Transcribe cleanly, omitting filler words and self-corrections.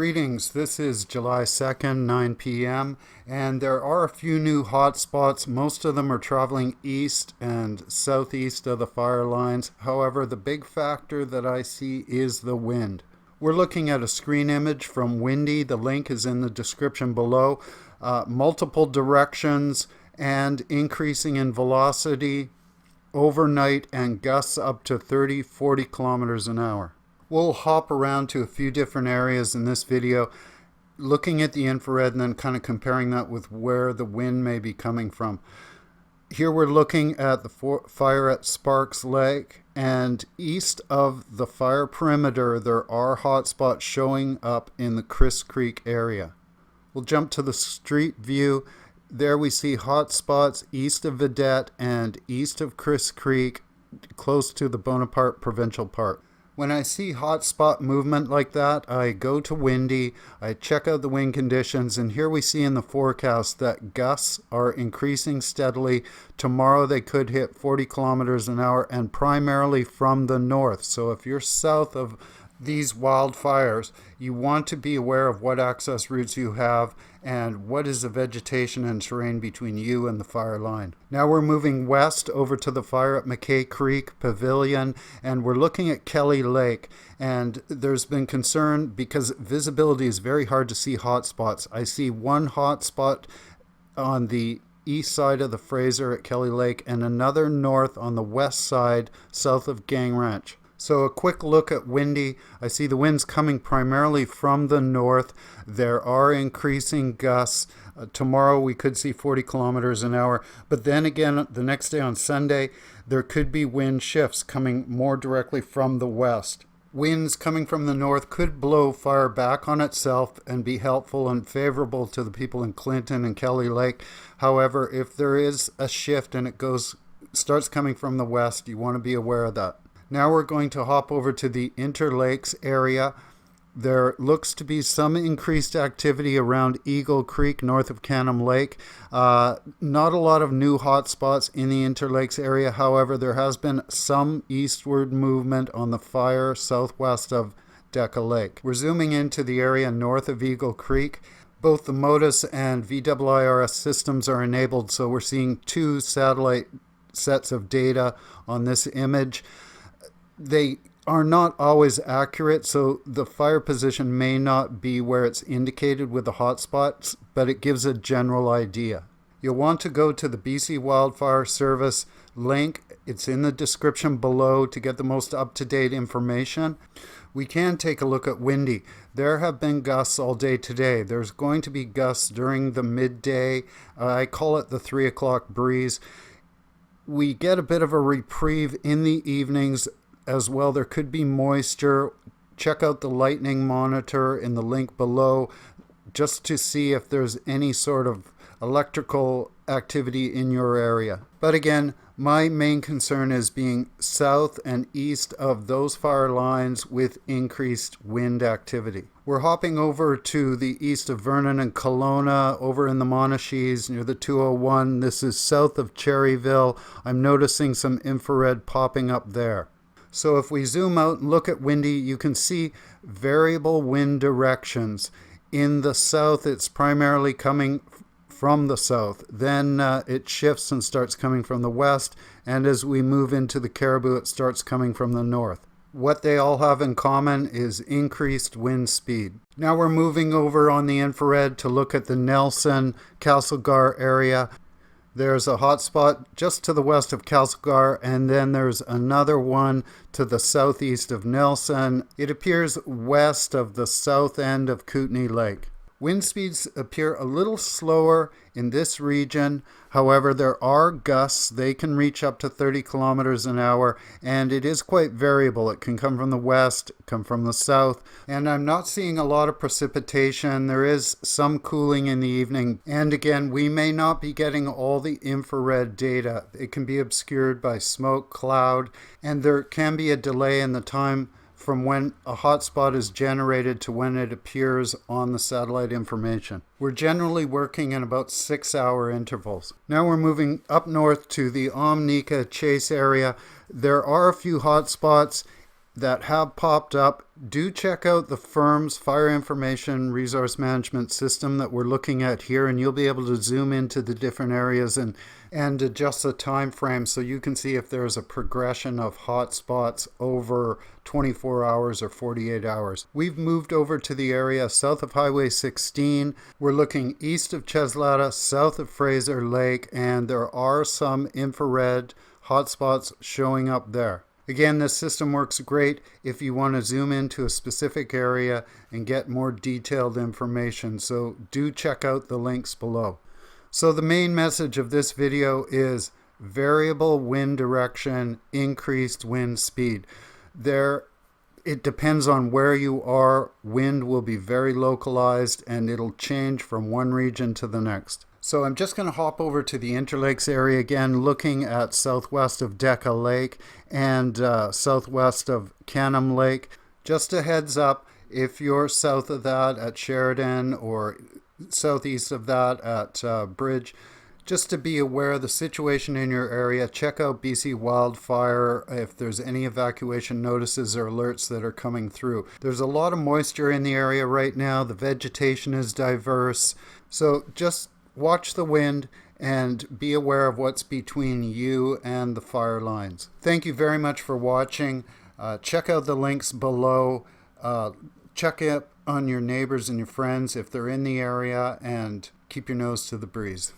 Greetings, this is July 2nd, 9 p.m. and there are a few new hotspots. Most of them are traveling east and southeast of the fire lines. However, the big factor that I see is the wind. We're looking at a screen image from Windy. The link is in the description below. Multiple directions and increasing in velocity overnight and gusts up to 30-40 kilometers an hour. We'll hop around to a few different areas in this video, looking at the infrared and then kind of comparing that with where the wind may be coming from. Here we're looking at the fire at Sparks Lake, and east of the fire perimeter there are hotspots showing up in the Chris Creek area. We'll jump to the street view. There we see hotspots east of Vedette and east of Chris Creek, close to the Bonaparte Provincial Park. When I see hotspot movement like that, I go to Windy, I check out the wind conditions, and here we see in the forecast that gusts are increasing steadily. Tomorrow they could hit 40 kilometers an hour and primarily from the north. So if you're south of these wildfires, you want to be aware of what access routes you have and what is the vegetation and terrain between you and the fire line. Now we're moving west over to the fire at McKay Creek Pavilion, and we're looking at Kelly Lake, and there's been concern because visibility is very hard to see hotspots. I see one hotspot on the east side of the Fraser at Kelly Lake and another north on the west side south of Gang Ranch. So a quick look at Windy. I see the winds coming primarily from the north. There are increasing gusts. Tomorrow we could see 40 kilometers an hour. But then again, the next day on Sunday, there could be wind shifts coming more directly from the west. Winds coming from the north could blow fire back on itself and be helpful and favorable to the people in Clinton and Kelly Lake. However, if there is a shift and it starts coming from the west, you want to be aware of that. Now we're going to hop over to the Interlakes area. There looks to be some increased activity around Eagle Creek north of Canham Lake. Not a lot of new hotspots in the Interlakes area. However, there has been some eastward movement on the fire southwest of Decca Lake. We're zooming into the area north of Eagle Creek. Both the MODIS and VWIRS systems are enabled, so we're seeing two satellite sets of data on this image. They are not always accurate, so the fire position may not be where it's indicated with the hotspots, but it gives a general idea. You'll want to go to the BC Wildfire Service link. It's in the description below to get the most up-to-date information. We can take a look at Windy. There have been gusts all day today. There's going to be gusts during the midday. I call it the 3 o'clock breeze. We get a bit of a reprieve in the evenings as well. There could be moisture. Check out the lightning monitor in the link below just to see if there's any sort of electrical activity in your area. But again, my main concern is being south and east of those fire lines with increased wind activity. We're hopping over to the east of Vernon and Kelowna, over in the Monashees near the 201. This is south of Cherryville. I'm noticing some infrared popping up there. So if we zoom out and look at Windy, you can see variable wind directions. In the south, it's primarily coming from the south. Then it shifts and starts coming from the west. And as we move into the Caribou, it starts coming from the north. What they all have in common is increased wind speed. Now we're moving over on the infrared to look at the Nelson, Castlegar area. There's a hotspot just to the west of Castlegar, and then there's another one to the southeast of Nelson. It appears west of the south end of Kootenay Lake. Wind speeds appear a little slower in this region. However, there are gusts. They can reach up to 30 kilometers an hour, and it is quite variable. It can come from the west, come from the south, and I'm not seeing a lot of precipitation. There is some cooling in the evening, and again, we may not be getting all the infrared data. It can be obscured by smoke, cloud, and there can be a delay in the time from when a hotspot is generated to when it appears on the satellite information. We're generally working in about 6-hour intervals. Now we're moving up north to the Omnica Chase area. There are a few hotspots. that have popped up, do check out the firm's fire information resource management system that we're looking at here, and you'll be able to zoom into the different areas and adjust the time frame so you can see if there's a progression of hotspots over 24 hours or 48 hours. We've moved over to the area south of Highway 16. We're looking east of Chesletta, south of Fraser Lake, and there are some infrared hotspots showing up there. Again, this system works great if you want to zoom into a specific area and get more detailed information, so do check out the links below. So the main message of this video is variable wind direction, increased wind speed. It depends on where you are. Wind will be very localized and it'll change from one region to the next. So I'm just going to hop over to the Interlakes area again, looking at southwest of Decca Lake and southwest of Canham Lake. Just a heads up, if you're south of that at Sheridan or southeast of that at Bridge, just to be aware of the situation in your area. Check out BC Wildfire if there's any evacuation notices or alerts that are coming through. There's a lot of moisture in the area right now. The vegetation is diverse. So just watch the wind and be aware of what's between you and the fire lines. Thank you very much for watching. Check out the links below. Check up on your neighbors and your friends if they're in the area, and keep your nose to the breeze.